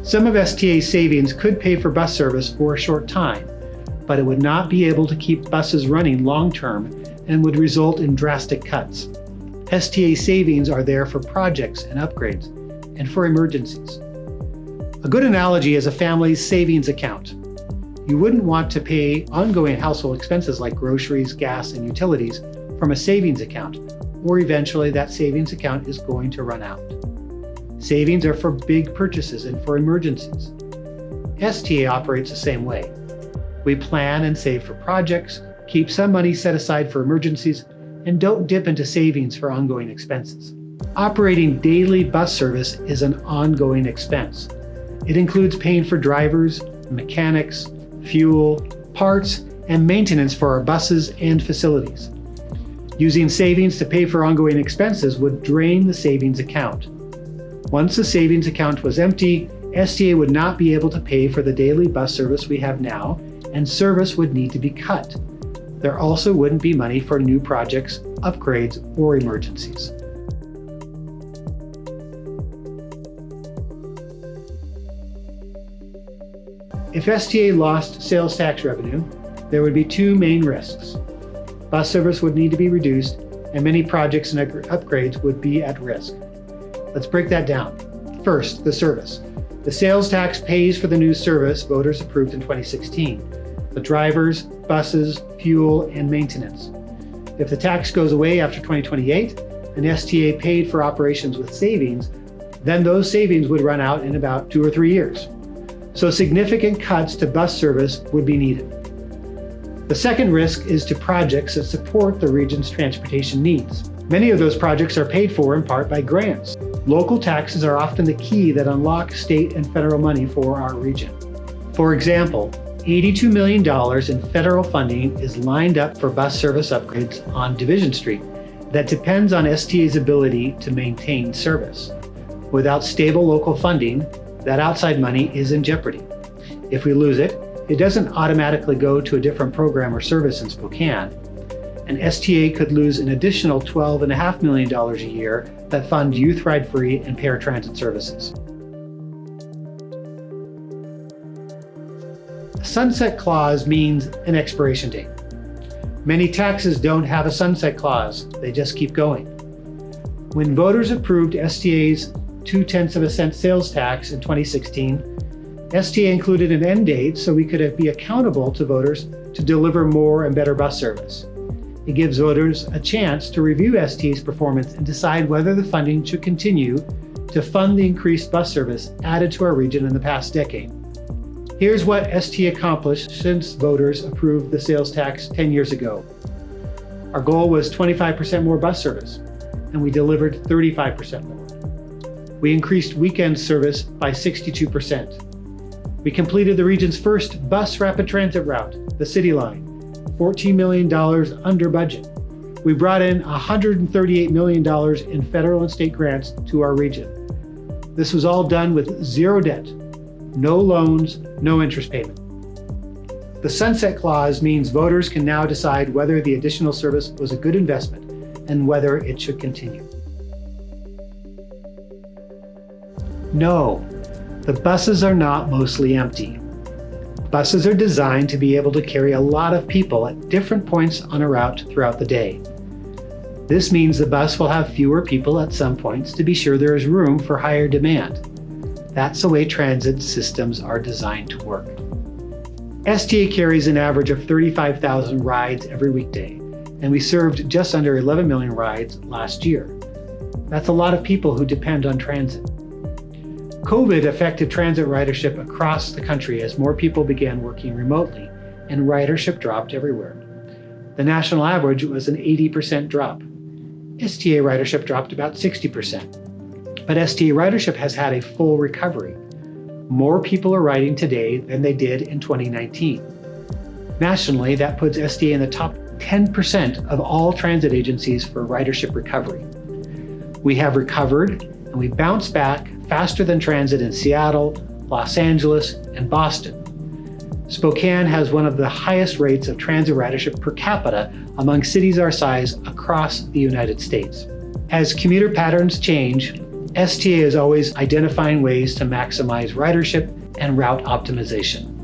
Some of STA's savings could pay for bus service for a short time, but it would not be able to keep buses running long-term and would result in drastic cuts. STA savings are there for projects and upgrades and for emergencies. A good analogy is a family's savings account. You wouldn't want to pay ongoing household expenses like groceries, gas, and utilities from a savings account, or eventually that savings account is going to run out. Savings are for big purchases and for emergencies. STA operates the same way. We plan and save for projects, keep some money set aside for emergencies, and don't dip into savings for ongoing expenses. Operating daily bus service is an ongoing expense. It includes paying for drivers, mechanics, fuel, parts, and maintenance for our buses and facilities. Using savings to pay for ongoing expenses would drain the savings account. Once the savings account was empty, STA would not be able to pay for the daily bus service we have now, and service would need to be cut. There also wouldn't be money for new projects, upgrades, or emergencies. If STA lost sales tax revenue, there would be two main risks. Bus service would need to be reduced, and many projects and upgrades would be at risk. Let's break that down. First, the service. The sales tax pays for the new service voters approved in 2016. The drivers, buses, fuel, and maintenance. If the tax goes away after 2028, and STA paid for operations with savings, then those savings would run out in about 2 or 3 years. So significant cuts to bus service would be needed. The second risk is to projects that support the region's transportation needs. Many of those projects are paid for in part by grants. Local taxes are often the key that unlock state and federal money for our region. For example, $82 million in federal funding is lined up for bus service upgrades on Division Street that depends on STA's ability to maintain service. Without stable local funding, that outside money is in jeopardy. If we lose it, it doesn't automatically go to a different program or service in Spokane, and STA could lose an additional $12.5 million a year that fund youth ride-free and paratransit services. A sunset clause means an expiration date. Many taxes don't have a sunset clause, they just keep going. When voters approved STA's 0.2 cent sales tax in 2016, STA included an end date so we could be accountable to voters to deliver more and better bus service. It gives voters a chance to review STA's performance and decide whether the funding should continue to fund the increased bus service added to our region in the past decade. Here's what STA accomplished since voters approved the sales tax 10 years ago. Our goal was 25% more bus service, and we delivered 35% more. We increased weekend service by 62%. We completed the region's first bus rapid transit route, the City Line, $14 million under budget. We brought in $138 million in federal and state grants to our region. This was all done with zero debt, no loans, no interest payment. The sunset clause means voters can now decide whether the additional service was a good investment and whether it should continue. No, the buses are not mostly empty. Buses are designed to be able to carry a lot of people at different points on a route throughout the day. This means the bus will have fewer people at some points to be sure there is room for higher demand. That's the way transit systems are designed to work. STA carries an average of 35,000 rides every weekday, and we served just under 11 million rides last year. That's a lot of people who depend on transit. COVID affected transit ridership across the country as more people began working remotely, and ridership dropped everywhere. The national average was an 80% drop. STA ridership dropped about 60%. But STA ridership has had a full recovery. More people are riding today than they did in 2019. Nationally, that puts STA in the top 10% of all transit agencies for ridership recovery. We have recovered and we bounced back faster than transit in Seattle, Los Angeles, and Boston. Spokane has one of the highest rates of transit ridership per capita among cities our size across the United States. As commuter patterns change, STA is always identifying ways to maximize ridership and route optimization.